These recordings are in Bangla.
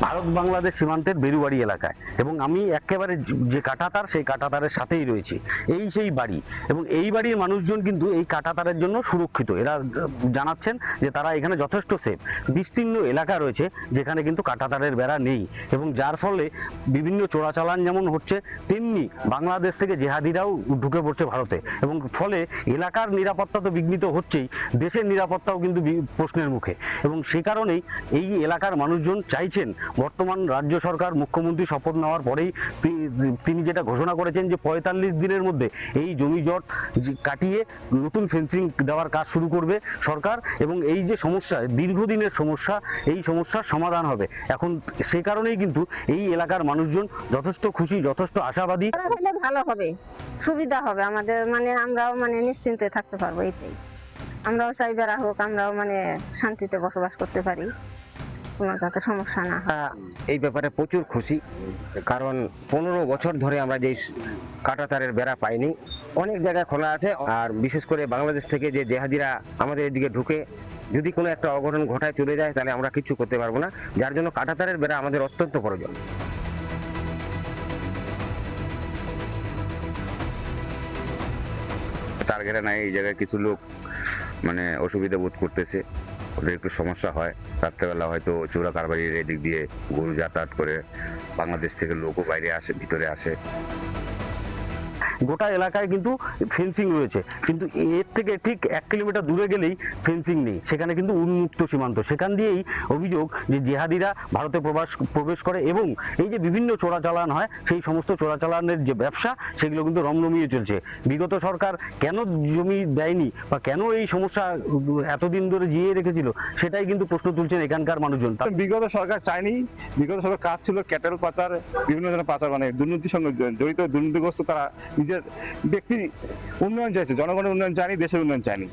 ভারত বাংলাদেশ সীমান্তের বেরুবাড়ি এলাকায়, এবং আমি একেবারে যে কাঁটাতার সেই কাঁটাতারের সাথেই রয়েছি। এই সেই বাড়ি, এবং এই বাড়ির মানুষজন কিন্তু এই কাঁটাতারের জন্য সুরক্ষিত। এরা জানাচ্ছেন যে তারা এখানে যথেষ্ট সেফ। বিস্তীর্ণ এলাকা রয়েছে যেখানে কিন্তু কাঁটাতারের বেড়া নেই, এবং যার ফলে বিভিন্ন চোরাচালান যেমন হচ্ছে, তেমনি বাংলাদেশ থেকে জেহাদিরাও ঢুকে পড়ছে ভারতে, এবং ফলে এলাকার নিরাপত্তা তো বিঘ্নিত হচ্ছেই, দেশের নিরাপত্তাও কিন্তু প্রশ্নের মুখে। এবং সে কারণেই এই এলাকার মানুষজন চাইছেন, বর্তমান রাজ্য সরকার মুখ্যমন্ত্রী শপথ নেওয়ার পরেই তিনি যেটা ঘোষণা করেছেন যে ৪৫ দিনের মধ্যে এই জমি জট কাটিয়ে নতুন ফেন্সিং দেওয়ার কাজ শুরু করবে সরকার, এবং এই যে সমস্যা, দীর্ঘদিনের সমস্যা, এই সমস্যার সমাধান হবে। এখন সে কারণেই কিন্তু এই এলাকার মানুষজন যথেষ্ট খুশি, যথেষ্ট আশাবাদী। ভালো হবে, সুবিধা হবে আমাদের, মানে আমরাও মানে নিশ্চিন্তে থাকতে পারবো। এইটাই আমরাও চাই বেড়া হোক, আমরাও মানে শান্তিতে বসবাস করতে পারি, কোনো যাতে সমস্যা না হয়। এই ব্যাপারে প্রচুর খুশি, কারণ 15 বছর ধরে আমরা যে কাঁটাতারের বেড়া পাইনি। অনেক জায়গায় খোলা আছে, আর বিশেষ করে বাংলাদেশ থেকে যে জেহাদিরা আমাদের এদিকে ঢুকে যদি কোনো একটা অঘটন ঘটায় চলে যায়, তাহলে আমরা কিচ্ছু করতে পারবো না। যার জন্য কাঁটাতারের বেড়া আমাদের অত্যন্ত প্রয়োজন। তার ঘেরা নাই, এই জায়গায় কিছু লোক মানে অসুবিধা বোধ করতেছে, ওদের একটু সমস্যা হয়। রাত্রেবেলা হয়তো চোরা কারবারির এদিক দিয়ে গরু যাতায়াত করে, বাংলাদেশ থেকে লোকও বাইরে আসে, ভিতরে আসে। গোটা এলাকায় কিন্তু ফেন্সিং রয়েছে, কিন্তু এর থেকে ঠিক 1 কিলোমিটার দূরে গেলেই ফেন্সিং নেই, সেখানে কিন্তু উন্মুক্ত সীমান্ত। সেখান দিয়েই অভিযোগ যে জেহাদিরা ভারতে প্রবেশ করে, এবং এই যে বিভিন্ন চোরাচালান হয়, সেই সমস্ত চোরাচালানের যে ব্যবসা, সেগুলো কিন্তু রমরমিয়ে চলছে। বিগত সরকার কেন জমি দেয়নি বা কেন এই সমস্যা এতদিন ধরে জিয়ে রেখেছিল, সেটাই কিন্তু প্রশ্ন তুলছেন এখানকার মানুষজন। বিগত সরকার চায়নি, বিগত সরকার কাজ ছিল ক্যাটেল পাচার, বিভিন্ন ধরনের পাচার, মানে দুর্নীতির সঙ্গে জড়িত দুর্নীতিগ্রস্ত। তারা নিজের ব্যক্তি উন্নয়ন চাইছে, জনগণের উন্নয়ন চায়নি, দেশের উন্নয়ন চায়নি।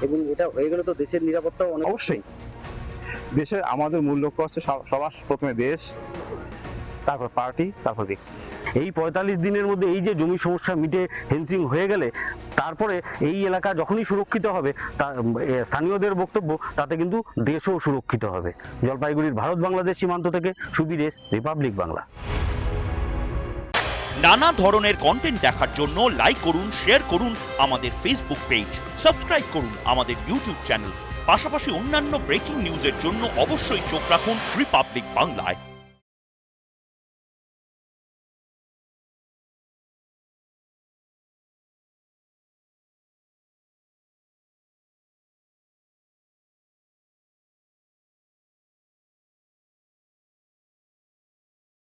এবং এটা হয়ে গেলে তো দেশের নিরাপত্তা অবশ্যই দেশের আমাদের মূল লক্ষ্য হচ্ছে সবার প্রথমে দেশ, তারপর পার্টি, তারপর ব্যক্তি। এই ৪৫ দিনের মধ্যে এই যে জমি সমস্যা মিটে ফেন্সিং হয়ে গেলে, তারপরে এই এলাকা যখনই সুরক্ষিত হবে, স্থানীয়দের বক্তব্য তাতে কিন্তু দেশও সুরক্ষিত হবে। জলপাইগুড়ির ভারত বাংলাদেশ সীমান্ত থেকে সুবীর এস, রিপাবলিক বাংলা। নানা ধরনের কন্টেন্ট দেখার জন্য লাইক করুন, শেয়ার করুন আমাদের ফেসবুক পেজ, সাবস্ক্রাইব করুন আমাদের ইউটিউব চ্যানেল। পাশাপাশি অন্যান্য ব্রেকিং নিউজের জন্য অবশ্যই চোখ রাখুন রিপাবলিক বাংলায়।